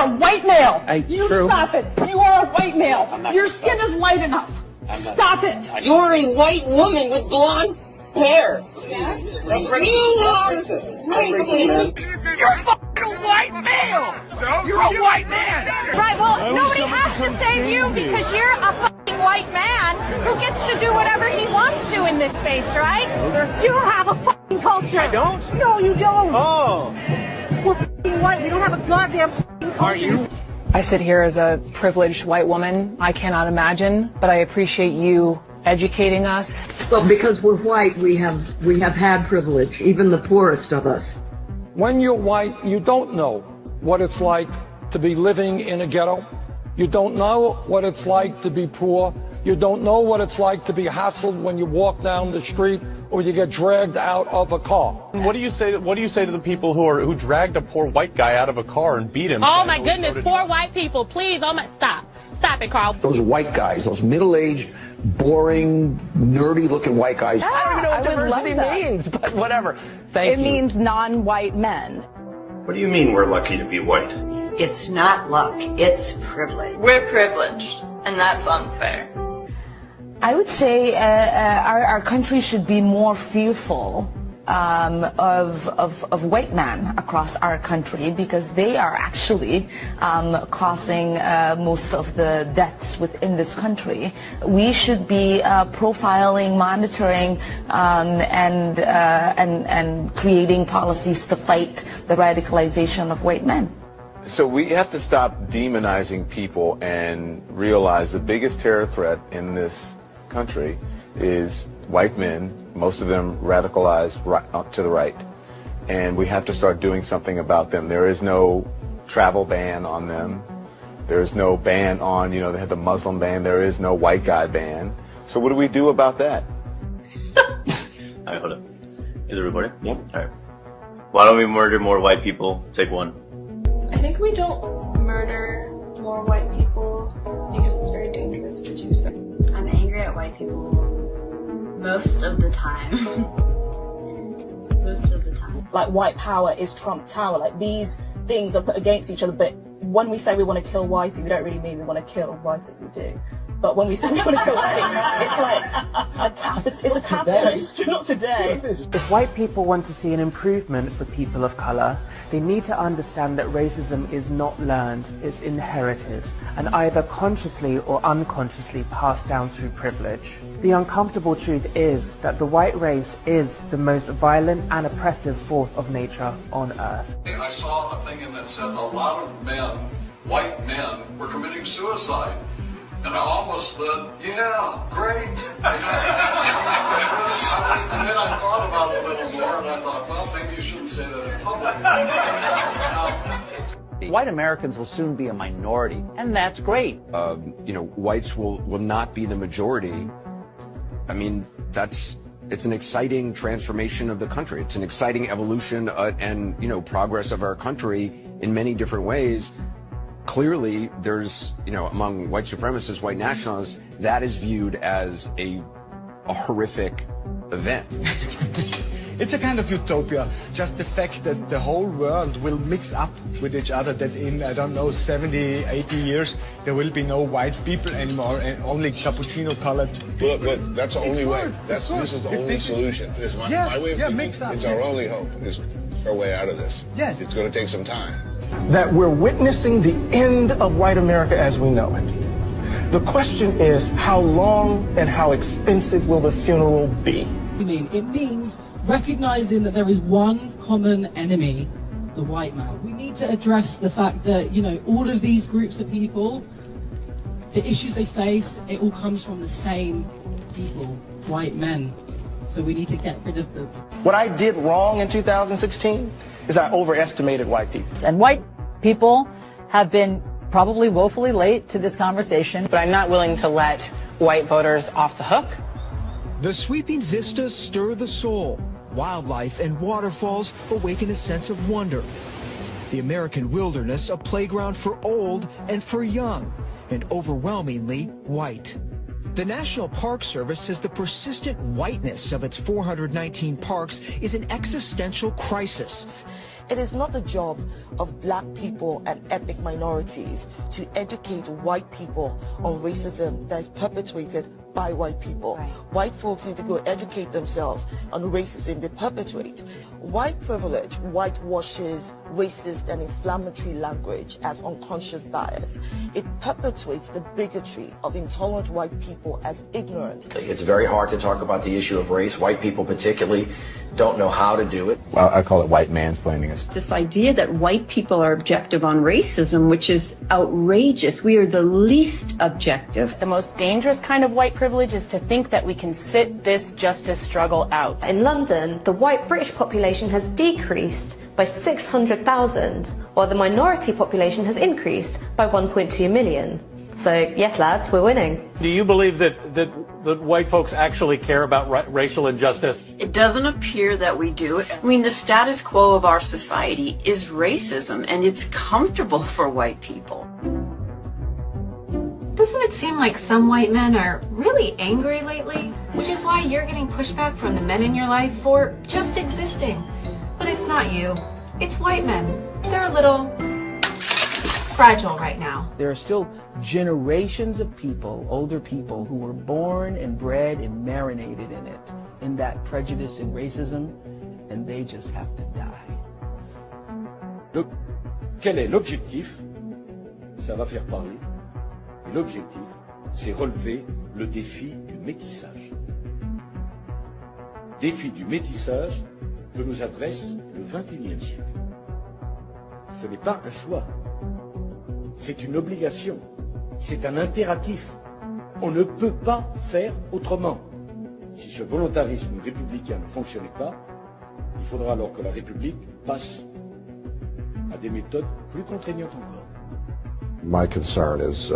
are a white male. True. Stop it. You are a white male. Your skin is light enough. Stop it. You're a white woman with blonde hair. Yeah? You are. You're fucking a white male! So? You're a white man! Right, well, nobody has to save you because you're a fucking white man who gets to do whatever he wants to in this space, right? You have a fucking culture. I don't? No, you don't. Oh. We're fucking white. We don't have a goddamn fucking culture. Are you? I sit here as a privileged white woman. I cannot imagine, but I appreciate you educating us. Well, because we're white, we have had privilege, even the poorest of us. When you're white, you don't know what it's like to be living in a ghetto. You don't know what it's like to be poor. You don't know what it's like to be hassled when you walk down the street or you get dragged out of a car. What do you say to the people who dragged a poor white guy out of a car and beat him? Oh my goodness, poor white people, please, oh my, stop it, Carl. Those white guys, those middle-aged, boring, nerdy-looking white guys. I don't even know what diversity means, but whatever. Thank you. It means non-white men. What do you mean we're lucky to be white? It's not luck, it's privilege. We're privileged, and that's unfair. I would say our country should be more fearful of white men across our country because they are actually causing most of the deaths within this country. We should be profiling, monitoring, and creating policies to fight the radicalization of white men. So we have to stop demonizing people and realize the biggest terror threat in this country is white men, most of them radicalized to the right. And we have to start doing something about them. There is no travel ban on them. There is no ban on, they had the Muslim ban. There is no white guy ban. So what do we do about that? All right, hold up. Is it recording? Yep. All right. Why don't we murder more white people? Take one. I think we don't murder more white people because it's very dangerous to do so. I'm angry at white people most of the time. Most of the time. Like white power is Trump Tower. Like these things are put against each other, but when we say we want to kill whitey, we don't really mean we want to kill whitey, we do. But when we say we want to kill whitey, it's like it's a capitalist, not today. If white people want to see an improvement for people of color, they need to understand that racism is not learned, it's inherited, and either consciously or unconsciously passed down through privilege. The uncomfortable truth is that the white race is the most violent and oppressive force of nature on earth. I saw a thing that said a lot of men, white men, were committing suicide. And I almost thought, yeah, great. And then I thought about it a little more, and I thought, well, maybe you shouldn't say that in public. White Americans will soon be a minority, and that's great. Whites will not be the majority. I mean, it's an exciting transformation of the country. It's an exciting evolution and progress of our country in many different ways. Clearly, there's, among white supremacists, white nationalists, that is viewed as a horrific event. It's a kind of utopia, just the fact that the whole world will mix up with each other, that in, 70, 80 years, there will be no white people anymore and only cappuccino-colored people. Look, that's the only way. This is the only solution. This is my way of thinking. Mix up. It's our only hope, is our way out of this. Yes. It's going to take some time. That we're witnessing the end of white America as we know it. The question is, how long and how expensive will the funeral be? It means recognizing that there is one common enemy, the white man. We need to address the fact that, all of these groups of people, the issues they face, it all comes from the same people, white men. So we need to get rid of them. What I did wrong in 2016 is I overestimated white people. And white people have been probably woefully late to this conversation, but I'm not willing to let white voters off the hook. The sweeping vistas stir the soul. Wildlife and waterfalls awaken a sense of wonder. The American wilderness, a playground for old and for young, and overwhelmingly white. The National Park Service says the persistent whiteness of its 419 parks is an existential crisis. It is not the job of black people and ethnic minorities to educate white people on racism that is perpetrated by white people. Right. White folks need to go educate themselves on racism they perpetrate. White privilege whitewashes racist and inflammatory language as unconscious bias. It perpetuates the bigotry of intolerant white people as ignorant. It's very hard to talk about the issue of race. White people particularly don't know how to do it. Well, I call it white mansplaining. This idea that white people are objective on racism, which is outrageous. We are the least objective. The most dangerous kind of white privilege is to think that we can sit this justice struggle out. In London, the white British population has decreased by 600,000, while the minority population has increased by 1.2 million. So, yes, lads, we're winning. Do you believe that white folks actually care about racial injustice? It doesn't appear that we do. I mean, the status quo of our society is racism, and it's comfortable for white people. Doesn't it seem like some white men are really angry lately? Which is why you're getting pushback from the men in your life for just existing. But it's not you. It's white men. They're a little fragile right now. There are still generations of people, older people, who were born and bred and marinated in it, in that prejudice and racism, and they just have to die. Donc, quel est l'objectif? Ça va faire parler. Et l'objectif, c'est relever le défi du métissage. Défi du métissage que nous adresse le XXIe siècle. Ce n'est pas un choix. C'est une obligation, c'est un impératif. On ne peut pas faire autrement. Si ce volontarisme républicain ne fonctionnait pas, il faudra alors que la République passe à des méthodes plus contraignantes encore. My concern is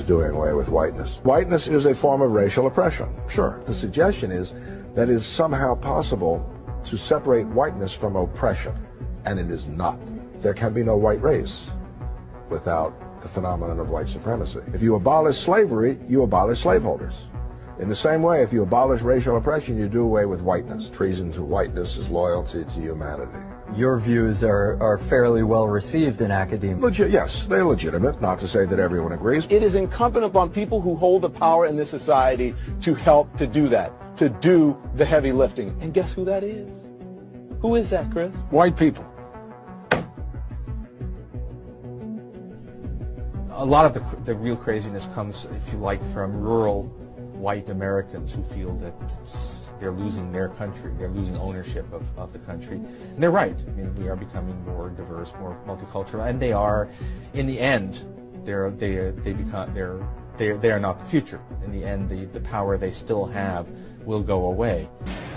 doing away with whiteness. Whiteness is a form of racial oppression, sure. The suggestion is that it is somehow possible to separate whiteness from oppression, and it is not. There can be no white race without the phenomenon of white supremacy. If you abolish slavery, you abolish slaveholders. In the same way, if you abolish racial oppression, you do away with whiteness. Treason to whiteness is loyalty to humanity. Your views are fairly well received in academia. Yes, they're legitimate, not to say that everyone agrees. It is incumbent upon people who hold the power in this society to help to do that, to do the heavy lifting. And guess who that is? Who is that, Chris? White people. A lot of the real craziness comes, if you like, from rural white Americans who feel that they're losing their country, they're losing ownership of the country. And they're right. I mean, we are becoming more diverse, more multicultural, and they are, in the end, they are not the future. In the end, the power they still have will go away.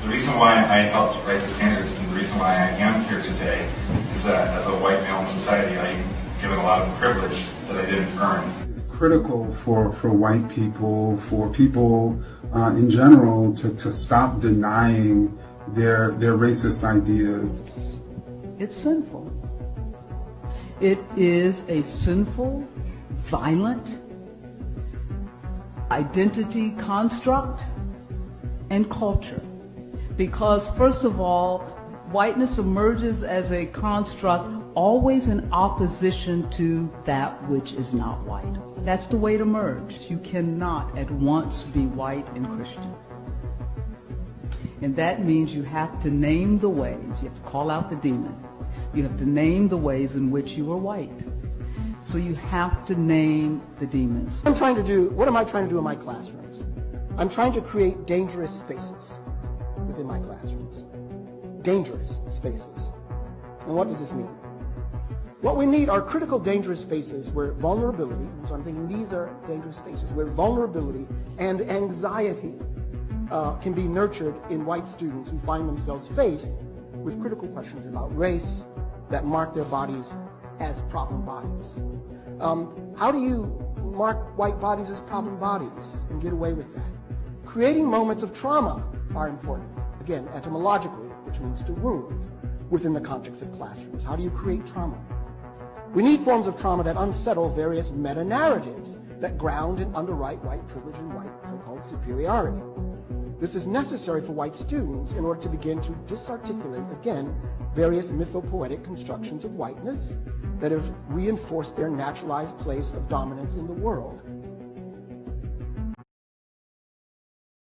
The reason why I helped write the standards and the reason why I am here today is that as a white male in society, I'm given a lot of privilege that I didn't earn. It's critical for white people, for people in general, to stop denying their racist ideas. It's sinful. It is a sinful, violent identity construct and culture. Because first of all, whiteness emerges as a construct always in opposition to that which is not white. That's the way it emerges. You cannot at once be white and Christian. And that means you have to name the ways, you have to call out the demon. You have to name the ways in which you are white. So you have to name the demons. What am I trying to do in my classrooms? I'm trying to create dangerous spaces within my classrooms. Dangerous spaces. And what does this mean? What we need are critical dangerous spaces where vulnerability, so I'm thinking these are dangerous spaces, where vulnerability and anxiety can be nurtured in white students who find themselves faced with critical questions about race that mark their bodies as problem bodies. How do you mark white bodies as problem bodies and get away with that? Creating moments of trauma are important. Again, etymologically, which means to wound, within the context of classrooms. How do you create trauma? We need forms of trauma that unsettle various meta-narratives that ground and underwrite white privilege and white so-called superiority. This is necessary for white students in order to begin to disarticulate, again, various mythopoetic constructions of whiteness that have reinforced their naturalized place of dominance in the world.